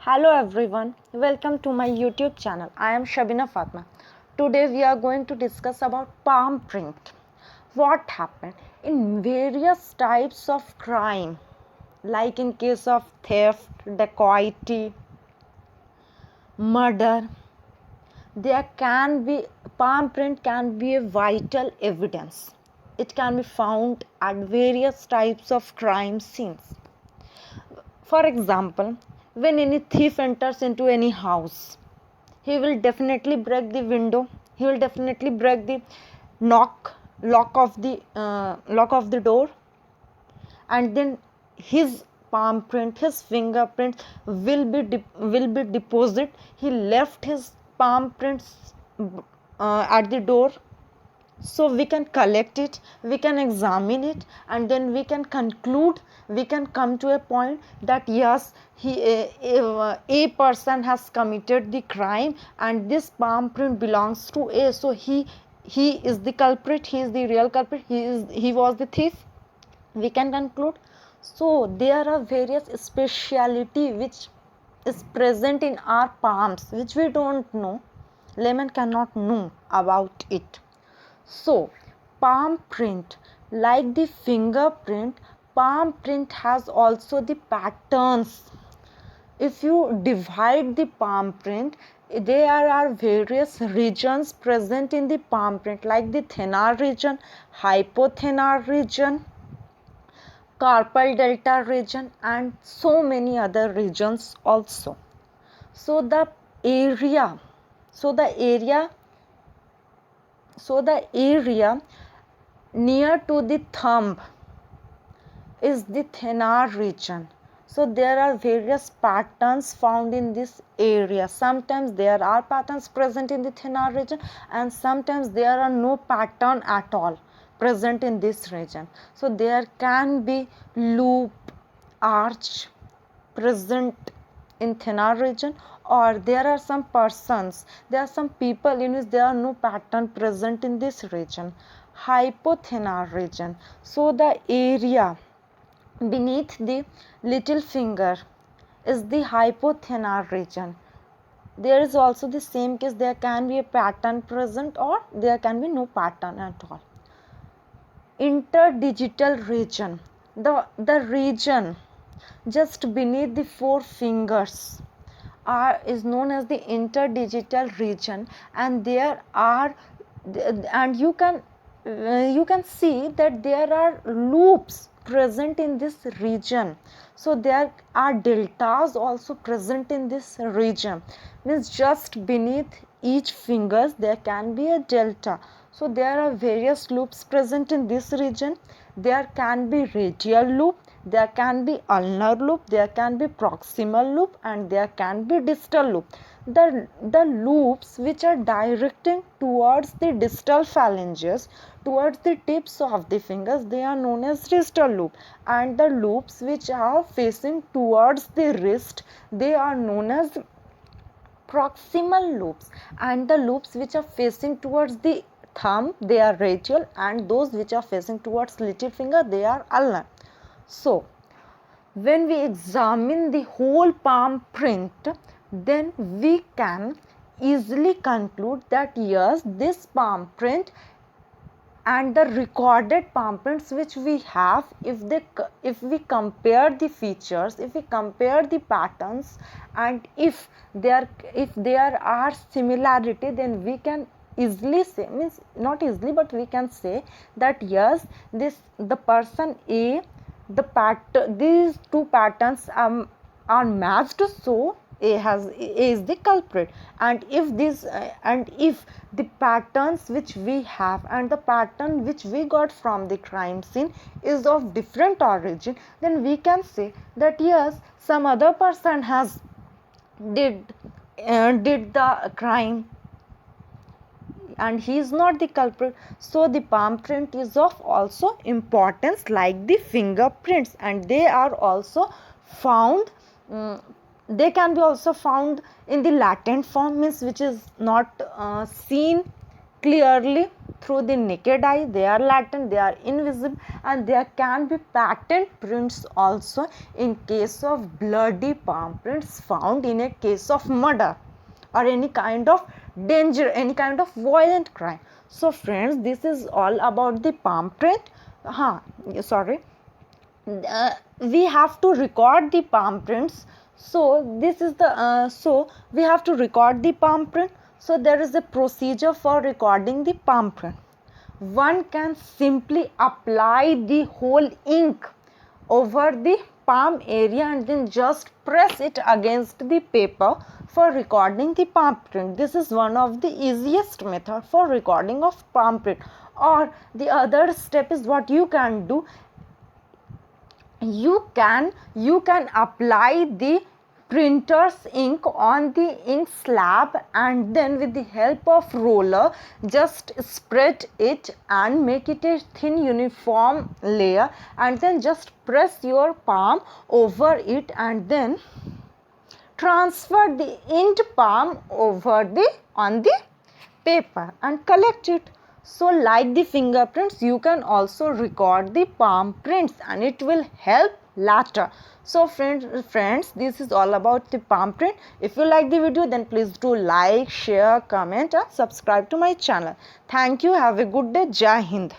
Hello everyone, welcome to my YouTube channel. I am Shabina Fatma. Today we are going to discuss about palm print. What happened in various types of crime, like in case of theft, dacoity, murder. There can be palm print can be a vital evidence. It can be found at various types of crime scenes. For example, when any thief enters into any house, he will definitely break the window. He will definitely break the lock of the door, and then his palm print, his fingerprint will be deposited. He left his palm prints at the door, so we can collect it, we can examine it, and then we can conclude, we can come to a point that yes, a person has committed the crime and this palm print belongs to A, so he is the culprit, he is the real culprit, he was the thief, we can conclude. So there are various speciality which is present in our palms which we don't know, layman cannot know about it. So, palm print, like the fingerprint, palm print has also the patterns. If you divide the palm print, there are various regions present in the palm print, like the thenar region, hypothenar region, carpal delta region, and so many other regions also. So the area, so the area, so the area near to the thumb is the thenar region. So there are various patterns found in this area. Sometimes there are patterns present in the thenar region, and sometimes there are no pattern at all present in this region. So there can be loop, arch present in thenar region, or there are some persons, there are some people in which there are no pattern present in this region. Hypothenar region, so the area beneath the little finger is the hypothenar region. There is also the same case, there can be a pattern present or there can be no pattern at all. Interdigital region, the region just beneath the four fingers is known as the interdigital region, and there are, and you can see that there are loops present in this region. So there are deltas also present in this region, means just beneath each fingers there can be a delta. So there are various loops present in this region. There can be radial loop, there can be ulnar loop, there can be proximal loop, and there can be distal loop. The loops which are directing towards the distal phalanges, towards the tips of the fingers, they are known as distal loop, and the loops which are facing towards the wrist, they are known as proximal loops, and the loops which are facing towards the thumb, they are radial, and those which are facing towards little finger, they are ulnar. So when we examine the whole palm print, then we can easily conclude that yes, this palm print and the recorded palm prints which we have, if we compare the features, if we compare the patterns, and if there are similarity, then we can easily say, means not easily but we can say that yes, the person A, these two patterns are matched, so A is the culprit. And if the patterns which we have and the pattern which we got from the crime scene is of different origin, then we can say that yes, some other person has did the crime and he is not the culprit. So the palm print is of also importance like the fingerprints, and they are also found, they can be also found in the latent form, means which is not seen clearly through the naked eye, they are latent, they are invisible, and there can be patent prints also in case of bloody palm prints found in a case of murder or any kind of danger, any kind of violent crime. So friends, this is all about the palm print. We have to record the palm prints. So this is the so we have to record the palm print. So there is a procedure for recording the palm print. One can simply apply the whole ink over the palm area and then just press it against the paper for recording the palm print. This is one of the easiest method for recording of palm print. Or the other step is what you can do. You can apply the printer's ink on the ink slab and then with the help of roller just spread it and make it a thin uniform layer and then just press your palm over it and then transfer the inked palm over on the paper and collect it. So like the fingerprints, you can also record the palm prints and it will help later. So friends, this is all about the palm print. If you like the video, then please do like, share, comment and subscribe to my channel. Thank you. Have a good day. Jai Hind.